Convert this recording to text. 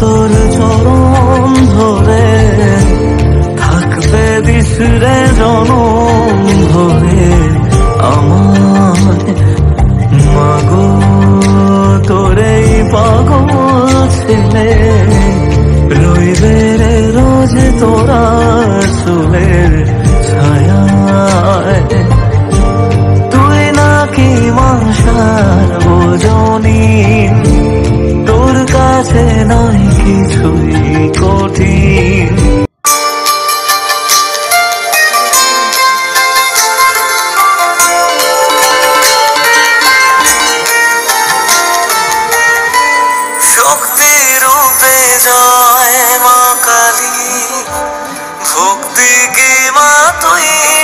তোর চরণ ধরে থাকবে বিসরে জনম ধরে আমার মাগো তোরে পাগল ছেলে রইবে রে রোজ তোরা চুলের ছায়ায় তুই নাকি মাসার বোঝনি তোর কাছে নাই কিছুই কঠিন শক্তি রূপে জয় মা কালী ভক্তি কি মা তুই